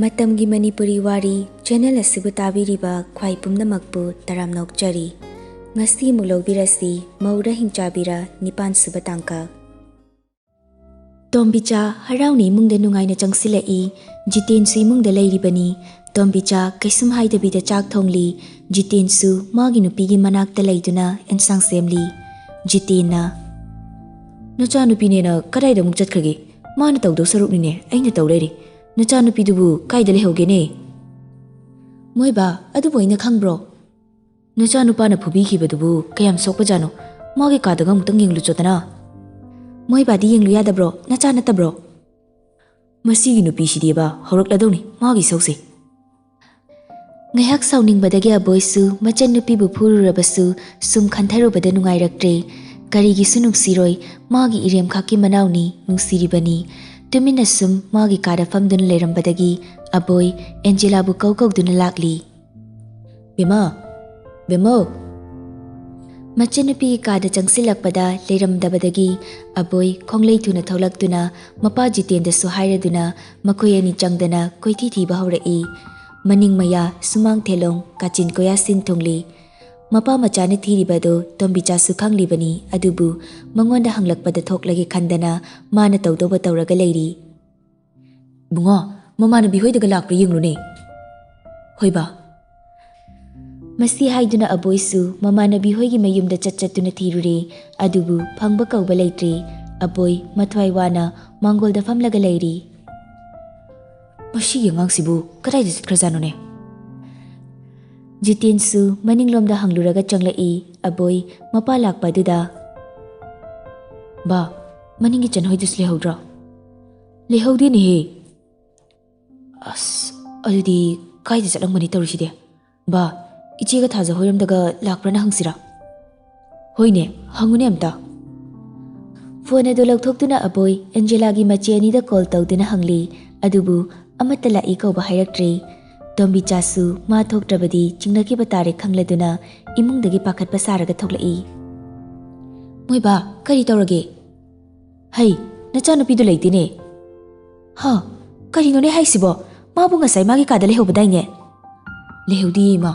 Matamgi Manipuri Wari channel asibu tabiriba khwai pumnamakpu taram nokchari ngasi mulogbirasi Moura Hingchabira nipan suba tangka Tombicha harauni mungda nungaina changsilai Jiten su mungda lairibani Tombicha kaisum haidabida chak thongli Jiten su magi nupigi manakta laiduna ensang semli Jitena Nacha nupine na kadaida muk chatkhage mana tawdo saruknine aina tawreri Nacha nupidubu kaida lehogene Moiba adubu aina khangbro Nacha nupana phubikibadubu kayam sokpajano magi kadaga mutang yenglu chotana Moiba di yenglu yadabro nacha natabro Masigi nupi sidiba horakladoni magi sause Ngayak sauningbadagi aboisu machan nupibu phururabasu sum khantharubada nungairaktre karigi sunungsiroi magi irem khaki manawni nungsiribani Tumina sum magi kada famdun lerambadagi aboy Angela bu kaukawduna lakli Bima Bimo Machanupi kada changsilakpada leramdabadagi aboy khonglei thuna tholakduna mapa jitenda su hairaduna makoyani changdana koithi thiba haurai maning maya sumang thelong kachin koya sin thongli Mapa machane thiribado tombicha su khanglibani adubu mangonda hanglakpada thoklagi khandana mana tawdoba tawraga leiri Bungo mamana bihoidaga lakra yenglune Hoiba Masi haiduna aboisu mamana bihoigi mayumda chachatuna thirure adubu phangba kawba leitre aboy mathwai wana mangolda famlaga leiri Mashi yangang kadai chitkhrajanone Jitensu maninglomda hangluraga changlai aboy mapa lakpaduda Ba maningi chanhoidus lehodra Lehodi ni he As adudi kaida chalangmani tawriside Ba ichega thaja hoiramdaga lakprana hangsira Hoine hangune amta Phone adu lakthoktuna aboy Angela gi mache anida call tawduna hangli adubu amata lai kawba hairaktre Tombicha su ma thoktrabadi chingnaki batare khangladuna imungdagi pakhatpa saraga thoklai Moiba kari tawrage Hai nacha nupidu leitine Ha kari none haisibo mabu ngasai magi kada lehobadaine Lehudi ma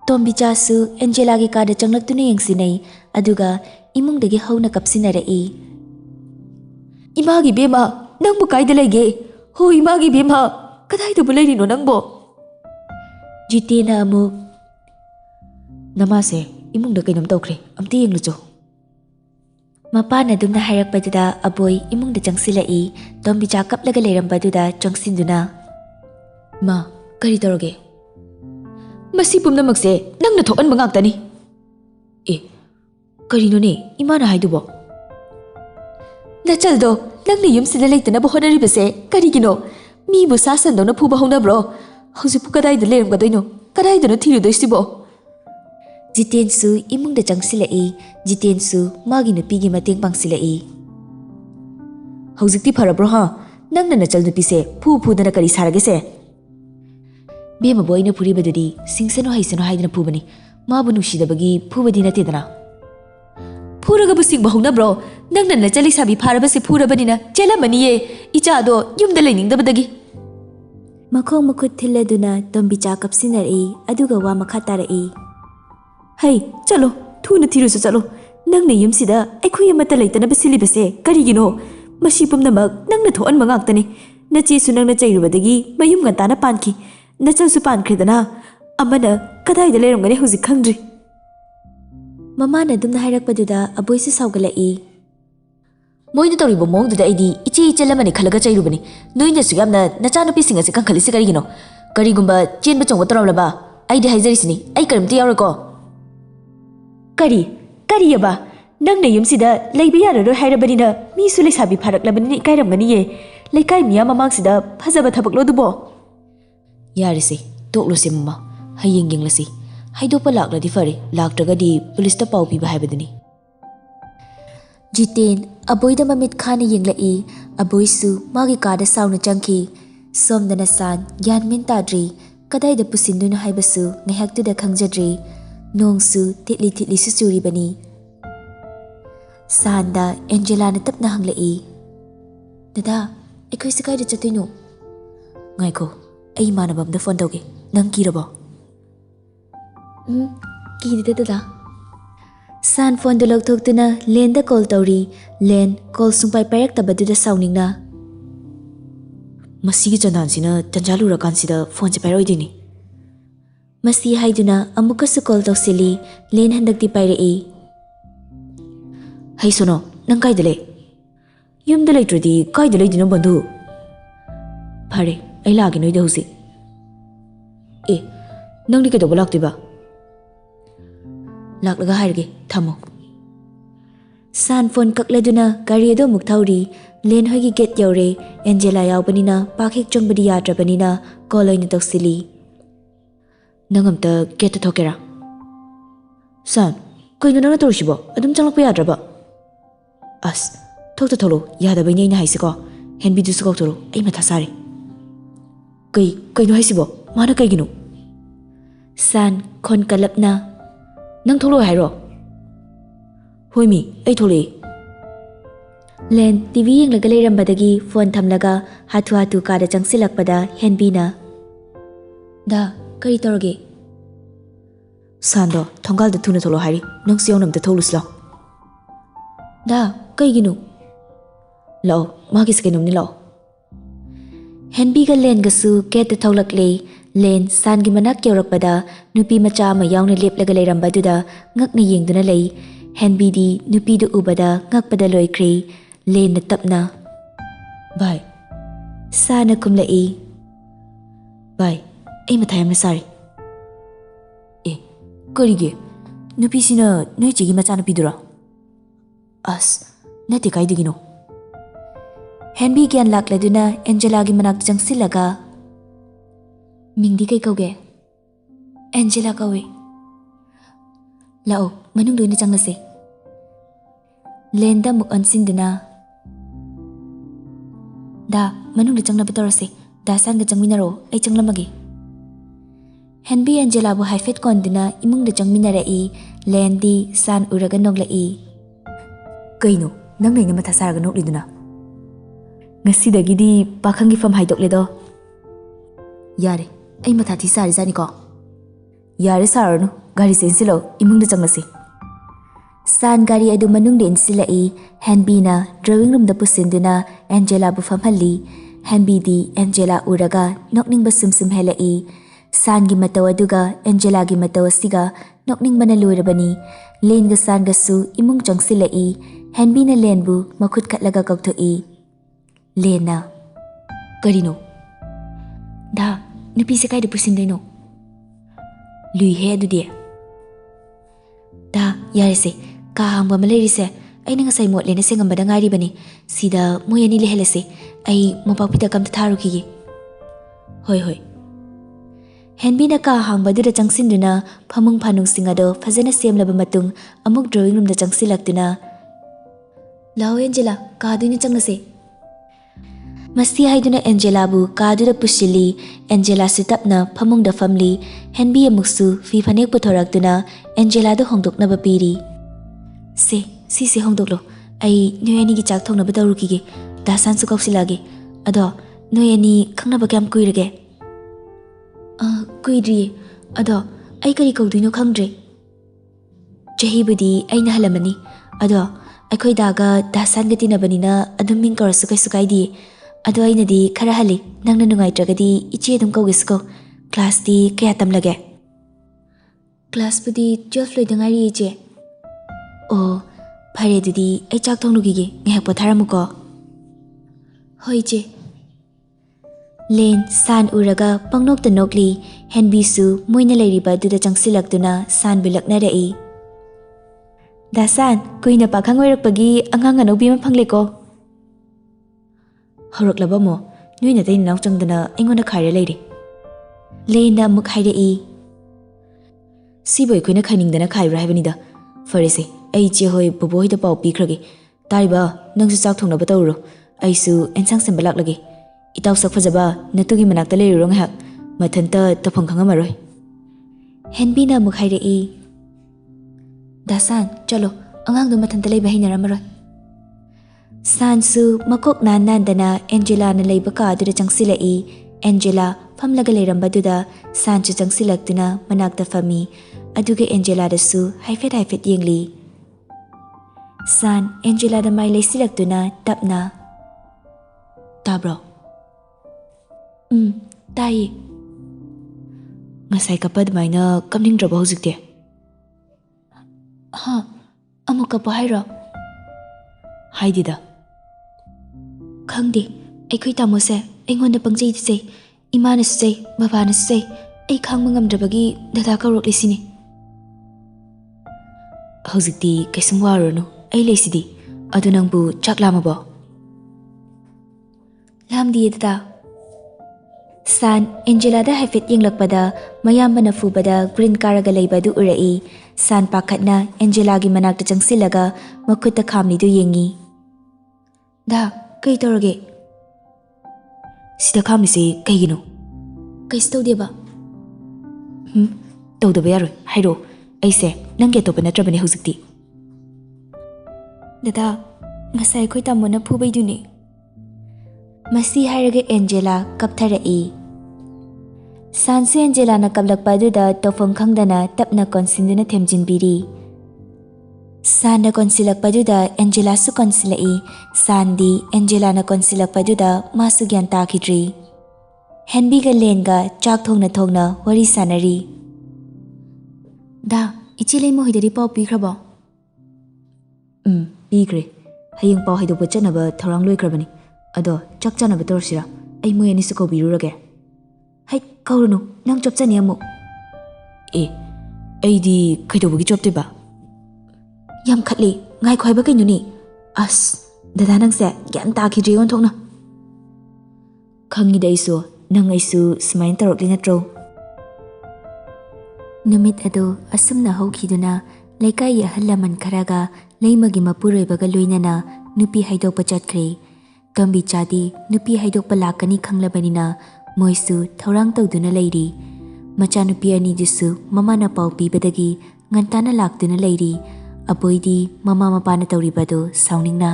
Tombicha su Angela gi kada changlaktuna yengsinai aduga imungdagi hauna kapsinarai Imagi bema nangbu kaida lege Ho imagi bema Kadai da bulay rino nang bo? Jitena amuk Namase, imong da kainom tawkre, amti yung lucho Mapa na dum na hayak paduda aboy imong da changsilai Tombicha kaplaga layram paduda changsinduna Ma, kari tawrage Masipum na magse, nang nathokan mangagtani Kari no ne, imana haidubo Nachaldo, nang niyum sila laytana buhonaribase, kari gino Mibu sasan daw na puba hong na bro Hausipu kadai da lerem kadoy no Kadai da no thiru doy sibo Jitensu imong da changsilai Jitensu magi nupigi mateng pangsilai Hausikti para bro ha Nang na nachal nupise pu da na kari saragese Bema boy na puri badudi Singsano haisano haidana pubani Mabu nushida bagi pubadi na tidana Puraga busing bahong na bro Nang na nachali sabi para basi pura bani na Chela maniye Ichado yumda laining da badagi Makong makut thiladuna tombicha kapsinarai aduga wa makatarai Hai chalo thuna thirusu chalo nang na yumsida aikhui amata laitana basilibase karigino masipum namak nang na thoan mangaktani nachi su nang na chairubadagi mayum gantana panki nachal su pankridana amana kadai da leromgani hauzik khangdri Mama na dumna hairakpaduda aboisu saugalai Moina tawribo mongduda aidi ichi chelamani khalaga chairubani noina sugamna nachanupi singa se kangkhalisi karigino karigumba chenba chongwa tarawlaba aidi haijarisini ai karimti yaurako kari yaba nangna yumsida leiba yararo hairabanina mi su leisabi pharaklabani kairamgani ye leikai miya mamangsida phajaba thabaklo dubo yarisi toklose mama hayeng yenglasi haidopa lakladi fare laktragadi police ta pau piba haibadani Jiten aboida mamit khani yenglai aboisu magi kada sauna changki somdana san gyan min tadri kadai da pusinduna haibasu ngahak tu da khangjadri nongsu titli su suri bani sanda Angela na tapna hanglai Dada, ikaw sa kaya dyan no? Ngaiko, ay manabam da phone tawge. Nang kirabo? Kiri da. San phone do lagthoktuna Len da call tawri. Len call sungpai payak tabadu da sauning na. Masigi chandansina tanjalura kansida phone se pairoi dini. Masi haiduna amukasu call tawsili Len handakti pairei. Hai sono, nang kaidale? Yumda laitradi kaida laidino bandhu. Phare, ai lagi noi da husi. Nang di kaidaba laktiba? Laklaga hairge, thamo. San phone kakladuna gari ado muk thauri Len hoigi get yaure Angela yaubanina pakhik chongbadi yadrabanina koloina tawsili. Nangamta get thokera. San, kaino nang torisibo adum changlakpa yadraba. As, thokta tholo yadabai nei na haisiko. Henbi du sukok tholo ai matha sari. Kaino haisibo mana kaigino. San khon kalapna. Nang tholo hairo. Hoimi, ai thole. Len TV yenglaga leirambadagi phone thamlaga hatu kada changsilakpada henbina. Da, kari torge. Sando, thongal da thuna tholo hari. Nang siyonam da tholusla. Da, kaigino. Lao, magi sakinom ni lao. Henbiga Len gasu get da tholakle. Len san gi manak yaurakpada nupi macha ama yauna leplaga leirambaduda ngakna yengduna lei. Henbidi nupi du ubada ngakpada loikre. Len na tapna. Bye. Sana kumlai. Bye. Ay mathayam na sari. Karige. Nupi sina noi chigi macha nupi dura. As. Nati kaidigino. Henbi gyan lakladuna Angela gi manak jangsilaga. Mingdi kay kauge. Angela kawe. Lao, manung doon na chang nasi. Lenda muk ansinduna. Da, manung na chang na batorasi. Da san ga chang minaro ay chang lamagi. Henbi Angela bu haifet konduna imung da chang minarai. Lendi san uraga noglai. Kaino, nang nay na matasaraga nogliduna. Ngasidagidi pakangi fam haidok ledo. Yare, ay matati sari zani ko. Yare sarano, gari sa insilo, imung da chang nasi. San gari adu manung din sila Henbi na drawing room da pusinduna Angela bu famhali. Henbi di Angela uraga nokning basumsum hela San gi mataw aduga Angela gi mataw siga nokning manalurabani. Len ga san ga su imung chang sila Henbi na Len bu makut katlaga kaugto Len na. Karino. Da, nupi sa kay da pusinday no. Lui he adu dia. Da, yare se. Kahangba malayrise ay nangasay mo Len na singambada ngari bani sida moya nila helase ay mapapita kam tataru kigi. Hoy. Henbi na kahangba duda changsinduna pamung panung singado fazana siyamlaba matung amuk drawing room da changsilakduna. Lao Angela, kahadu niya chang nasi. Masti haiduna Angela bu kahadu da pushili Angela sitap na pamung da family Henbi amuksu fi panek putorakduna Angela da hongdok na bapiri. Si hongdoklo ay noy ani gi chak thong na badaru ki da san su kausilage ado noy ani khangna ba kyam kuirage kuidri ado ay kari kauduino khangdre chahi budi ay na halamani ado akhoi daga da san gati na banina adum ming kar su kai sukai di ado ay na di khara hali nangna nungai tragadi ichi dum kau gisko class di kaya tamlage class budi 12 loi dangai ri che Phare didi ay chak thong lugige ngahak patharamuko. Hoi che. Len san uraga pangnok ta nokli Henbi su moina leiriba duda changsilakduna san bilakna rei. Da san kuina pakhang oirakpagi angang anobi ma phangle ko. Horoklaba mo nuina dai naw changdana aingona khaire leiri. Len da muk hairei. Siboi kuina khainingdana khaibra haibani da. Farese. Ay che hoi boboy da pau pikrage taiba nangsu chak thongna batawro aisu ensang sembalak lage itaw sak phajaba natugi manakta leiro ngahak mathanta tafang khangamaroi Henbi na mukhairei dasan chalo angang do mathanta leiba hinaramaroi San su makok nan dana Angela na leiba ka du changsilai Angela famlaga leirambadudha Sanchu changsilaktuna manakta fami aduga Angela dasu haifet yengli. San Angela da mai leisilaktuna tapna tabro. Tayi. Ngasai kapad maina kamningdraba hojikte. Ha, amuka pa hairo. Haidida. Khangdi, aikoi tamose aingonda pangjai dise, imana se, babana se, ai khangma ngamdrabagi dada kauroklisini. Hojikti kaisum warunu, ai leisidi, adu nangbu chak lamabo. Lamdi dada. San Angela da haifet yenglakpada mayambana fubada green karaga leibadu urai. San pakatna Angela gi manakta changsilaga makutta khamnidu yengi. Da, kai torage? Sida khamnise kaigino? Kais tawdeba? Tawdaba yaroi, hairo. Aise, nange topa natrabane hojikti. Dada, ngasai khoi tamona phubaiduni. Masi hairaga Angela kaptharai. Sanse Angela na kablakpaduda tofong khangdana tapna konsinduna themjinbiri. San na konsilakpaduda Angela su konsilai. Sandi Angela na konsilakpaduda masu gyan takhidri. Henbiga lenga chak thongna wari sanari. Da, ichilei mo hidari pau pikrabo? Pikre. Hayeng pau haidopa chanaba thorang loikrabani. Ado chak chanaba torsira. Ai moy ani su kaubirurage. Hai kaurunu nang chop chani amu. Aidi kaidobagi chop tiba. Yam khatli ngai khoi ba kainuni. As dada nang se gyan ta khidri on thokna. Khangi dai so nang aisu smain tarokli natro. Numit ado asumna haukhiduna laikai ya halaman kharaga leimagi mapuroi baga loinana nupi haidokpa chatkre. Tombi chadi nupi haidokpa lakani khanglabanina moisu thorang tawduna leiri. Macha nupi ani disu mamana pau pibadagi ngantana laktuna leiri. Aboidi mama mapana tawribado sauningna.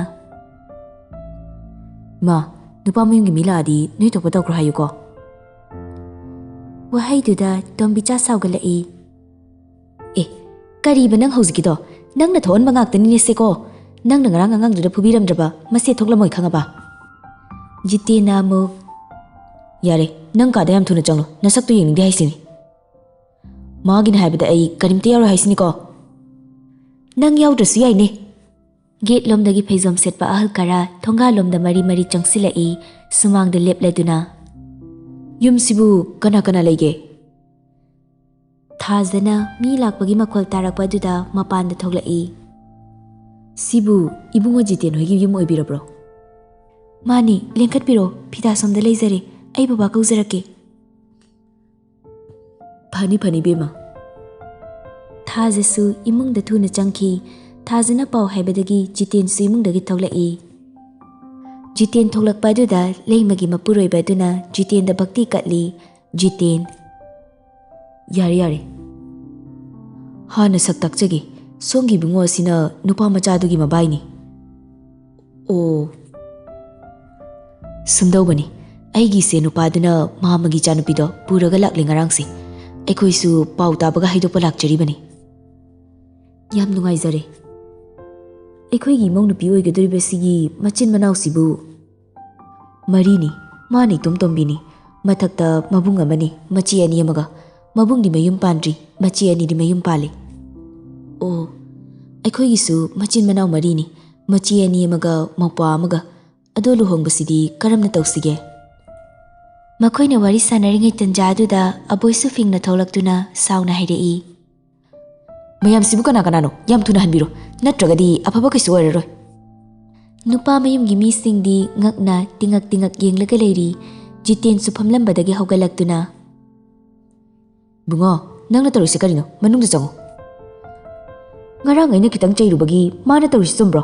Ma, nupa mayungi mila adi nui tokpa tawkro hayuko. Wahaiduda tombi cha saugalai. Kariba nang hausikido nang na thon mangaktani neseko nang ngarang angangduda phubiramdraba mase thoklamoi khangaba. Jitena mo yare nang ka dayam thuna changlo nasaktu yengdi haisini. Magin haibada ai karimte yaro haisini ko. Nang yawdrasu yaine. Gate lomdagi phaizom setpa ahal kara thonga lomda mari changsilai sumangda lepladuna. Yumsibu kana leige. Thazana mi lakpagi makhol tarakpaduda mapanda thoglai. Sibu ibungo jiten hoigi yum oibirabro. Mani lengkhatpiro phida somda leizare ai baba kauzarake. Phani bema. Thajasu imungda thuna changki. Thazana pau haibadagi jiten su imungdagi thoglai. Jiten thoglakpaduda leimagi mapuroibaduna jiten da bhakti katli. Jiten yare. Hana saktakchagi songi bungo sina nupa machadugi mabaini. Sumdawbani aigi se nupaduna mahamagi chanupido puraga lakli ngarangsi. Aikhoisu pau tabaga haidopa lakjaribani. Yam nungaizare. Aikhoigi mong nupi oigadoribasigi machin manausibu marini mani tumtombini. Mathakta mabung amani machi ani amaga. Mabung di mayum pandri machi ani di mayum pale. Aikhoigisu machin manau marini machi ani amaga maupa amaga. Ado luhongbasidi karamna tawsige. Makhoina wari sanaringai tanjaduda aboisu fingna tholaktuna sauna hairei. Mayam sibu kana yam thuna hanbiro natragadi afaba kaisu oiraroi. Nupa mayumgi misingdi ngakna tingak yenglaga leiri. Jiten su phamlambadagi hawgalaktuna. Bungo nangna tawrisi karino manungda chango. Ngarang aina kitang chairubagi mana tawrisi chumbro.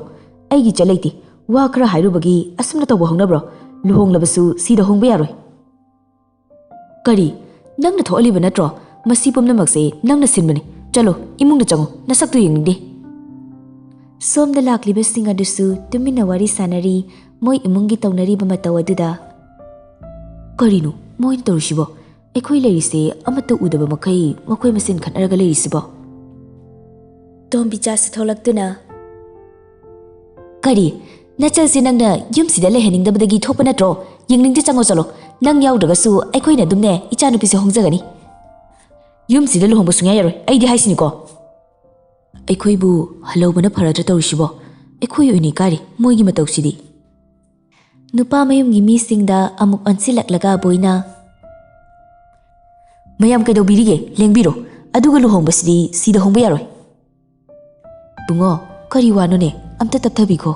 Aigi chalaiti wa khara hairubagi asumna tawba hongnabro. Luhonglabasu sida hongba yaroi. Kari nangna thoaliba natro masi pumnamakse nangna sinbani. Chalo imungda chango nasaktu yengde. Somda lakliba singa dusu tumina wari sanari moi imungi tawnariba mataw aduda. Karino Moin तौरिसिबो अखोई लेरिसे अमत उदबा मखै मखोई मसेन खनरगा लेरिसिबो तोम्बिचा से थोलक्तुना करी नचलसे नंगना युमसिदा लेहनिंगदबदगी थोप नत्रो यिंगनिंगदे चंगो चलो नंग याउद्रगसु अखोइना दुमने इचानुपिसे होंगजगनी युमसिदा लुहोंबो सुंया यारोय अइदि हाइसिनिको अखोइबु हलौबना फरद्र तौरिसिबो अखोइ ओइनि कारी मोइगी मतौसिदी नुपा मयुमगी मीसिंगदा अमुक अनसिलक्लगा बोइना मयाम कैदौबिरिगे लेंबिरो अदुगा लुहोंबसिदी सीदा होंबा यारोय बुंगो करी वानोने अमता तप्थबिखो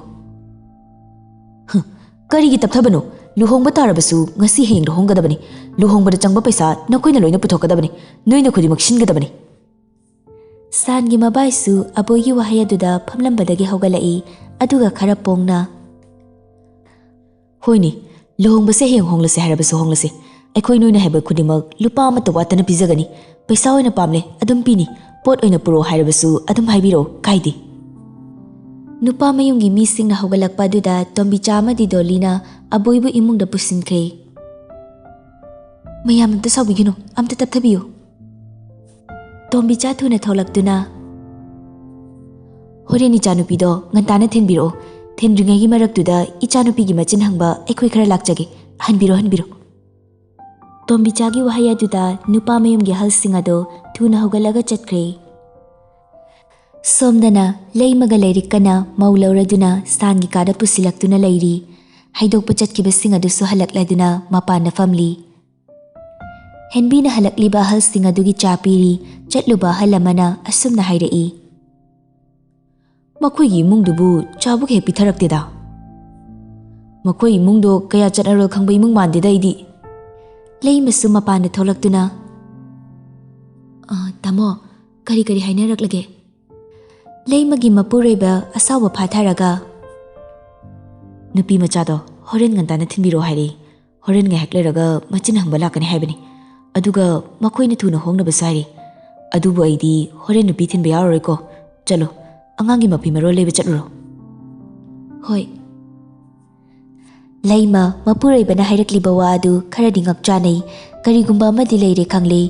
करीगी तप्थबनो लुहोंबा तारबसु ngasi heng लुहोंगदबनी लुहोंबदा चंगबा पैसा नकोइना लोइना पुथोकदबनी नोइना खुदिमक शिनगदबनी सानगी मबाइसु अबोगी वहाय अदुदा फमलंबदगी होगलाई अदुगा खरा पोंगना होइनी लुहोंबसे हेंग होंगलसे हारबसु होंगलसे अखोइ नोइना हेब खुदिमक लुपा अमत वातना पिजगनी पैसा ओइना पामले अदुम पिनी पोट ओइना पुरो हारबसु अदुम हाइबिरो काइदि नुपा मयुमगी मीसिंगना होगलकपा दुदा तोम्बिचा अमदि दोलीना अबोइबु इमुंगदा पुसिनख्रे मयाम अमता साउबिगिनो अमता तप्थबियो तोम्बिचा थुना थोलक्तुना होरेन इचानुपिदो ngantana थिनबिरो थिनद्रिङैगी मरक्तुदा इचानुपिगी मचिन हंबा अखोइ खरा लाक्चगे हनबिरो तोम्बिचागी वहाय अदुदा नुपा मयुमगी हलसिंग अदो थुना होगलगा चटख्रे सोमदना लेइमगा लेरिकना मौलौरदुना सांगी कादा पुसिलक्तुना लेइरी हाइदोकपा चटकिबसिंग अदुसु हलक्लदुना मपाना फमली हेनबीना हलक्लिबा हलसिंग अदुगी चापीरी चटलुबा हलमना असुमना हाइरई मखोइगी इमुंगदुबु चाबुक हे पिथरक्तेदा मखोइ इमुंगदो कया चटनरो खंबा इमुंग मानदेदा इदी लेइमसु मपाना थोलक्तुना तामो करी करी हाइनरक्लगे लेइमगी मपुरेबा असाव फाथारगा नुपी मचादो होरेन ngantana थिनबिरो हाइरे होरेन ngahak leraga machin hangba lakani haibani aduga makoina thuna hongnaba sari adubu aidi horen nupi thinba yaroriko chalo angangi mapi maro leba chatluro hoi leima mapureibana hairakliba wa adu kharadi ngakchanai karigumba amadi leire khangle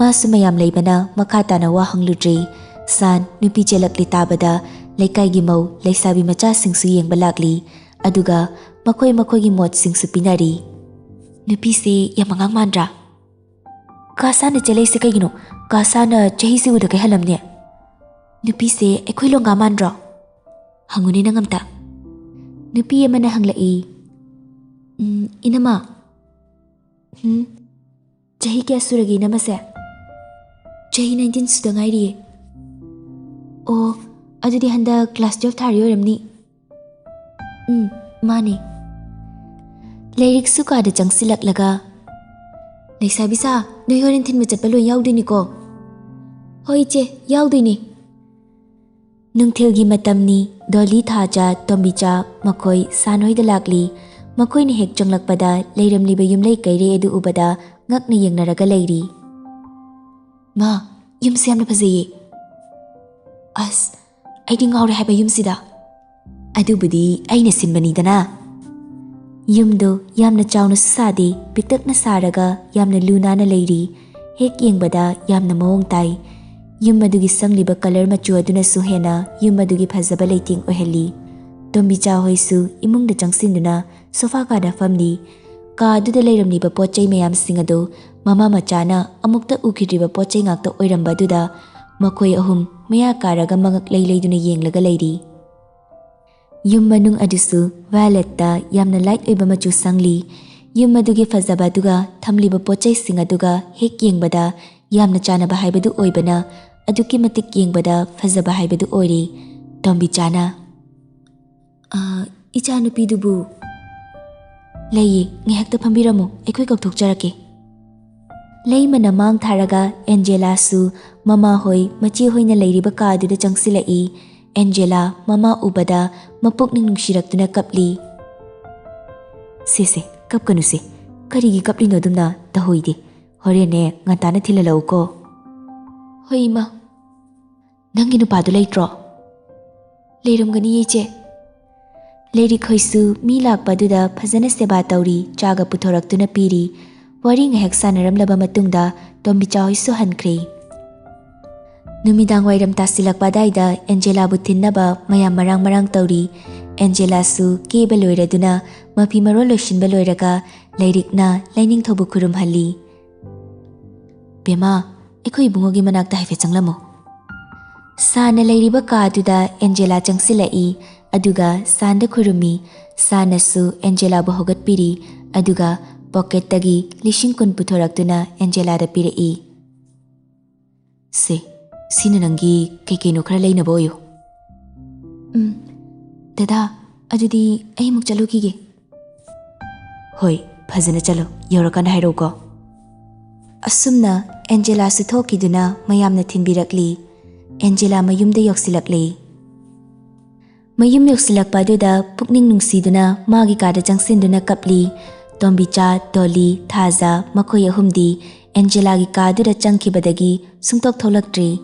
masu mayam leibana makhatana wa hangludri san nupi chelakli tabada leikaigi mau leisabi macha singsu yengba lakli aduga makoi gi mot singsu pinari nupi se yamangang mandra kasana chelei se kaigino kasana chehi se uda kai halamne nupi se ekhoi longa mandra hangune nangamta nupi amana hanglai inama chehi kya suragi namase chehi 19 sudangai ri ओ अजुदी हंदा class 12 थारियो रमनी माने लेरिक सुकाद चंगसिलक लगा लेसाबिसा नोय होरेन thin में चटपलो याउदिनिको होय चे याउदिनी नुंगथेलगी मतमनी दोली थाजा तोम्बिचा मखोय सानोय दलाकली मखोय ने हेक चंगलकपदा लेरमलिबे युमलै कैरे एदु उबदा ngakna yengnaraga leiri मा युमसे यामना फजैये अस आइदि ngawre haiba yumsida adubudi aina sinbanidana yumdo yamna chawna sadi piktakna saraga yamna luna na leiri hek yengbada yamna mawong tai yum adugi sangliba color machu aduna suhena yum adugi phajaba leiting oheli tombicha hoisu imungda changsinduna sofa ka da famni ka aduda leiramniba pochai mayam singado mama machana amukta ukhidriba pochai ngakta oiramba duda makhoi ahum maya karaga mangak leiduna yenglaga leiri yum manung adusu violet ta yamna light oiba machu sangli yum adugi fazaba duga thamliba pochai singa duga hek yengbada yamna chana ba haibadu oibana aduki matik yengbada fazaba haibadu oiri tombi chana ichanu pidubu leyi ngehakta phambiramo ekhoi kokthok charake leimana mang tharaga Angela su mama hoi machi hoina leiriba ka aduda changsilai Angela mama ubada mapukning nungshiraktuna kapli sese kapkanu se karigi kapli no dumna tahoide horene ngantana thilalau ko hoima nangi nu padu leitro leiramgani yeche leiri khoisu mi lakpa duda phajana seba tauri chaga puthораktuna piri Wari ngahek sanaramlaba matungda Tombicha hoisu hankre. Numidang wairam tasilakpa daida Angela bu thinnaba mayam marang tauri. Angela su keba loiraduna mapi marol loishinba loiraga lairikna Ningthoubu khurumhalli. Bema, ekoi bungogi manakta haife changlamo. Sana lairiba kaduda Angela changsilai aduga sanda khurumi. Sana su Angela bu hogatpiri aduga pocket tagi lishing kun puthoraktuna Angela da pirai. Se, sina nangi kei no khara leina boyo. Dada, adudi ai muk chalo kige. Hoi, phajana chalo, yorakan hairo ko. Asumna Angela su thokiduna mayamna thinbirakli. Angela mayumda yoksilakli. Mayum yoksilakpa duda pukning nungsiduna magi kada changsinduna kapli. Tombicha, Dolly, Thaza, makoy ahumdi Angela gi kaduda changkhibadagi sungtok tholaktri.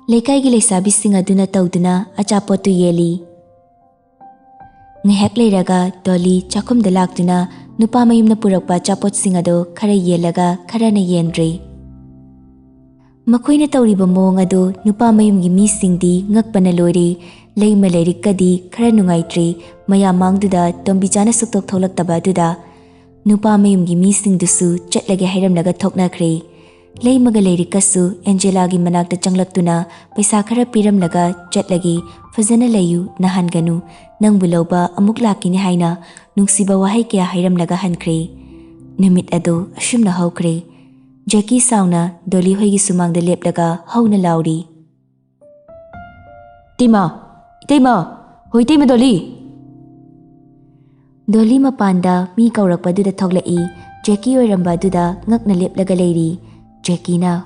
Leikai gi leisabising aduna tawduna achapotu yeli. Ngahek leiraga Dolly chakhumda laktuna nupa mayumna purakpa chapot singado khara yelaga khara na yendri. Makoyna tawriba mawng adu nupa mayumgi misingdi ngakpana loiri. Leima leirikadi khara nungaitri maya mangduda Tombichana suktok tholaktaba duda. Nupa mayumgi misingdusu chatlage hairamlaga thoknakhre. Leimaga leirikasu Angela gi manakta changlaktuna paisa khara piramlaga chatlagi fazana layu nahanganu nangbu lawba amuk lakini haina nungsiba wahai kya hairamlaga hankre. Numit ado ashumna hawkre. Jackie sauna Dolly hoigi sumangda leplaga hauna lauri. Tema, hoi tema Dolly. Dolly mapanda mi kaurakpa duda thoglai. Jackie oiramba duda ngakna leplaga leiri. Jackie na.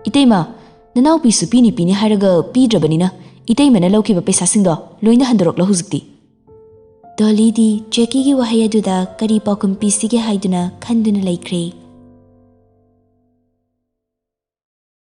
Itema, nanau pisu pini haraga pidrabanina. Itema na laukiba pesa singdo loina handorokla huzukti. Dolly di Jackie gi wahaya duda kari paukum pisi ge haiduna khanduna laikre.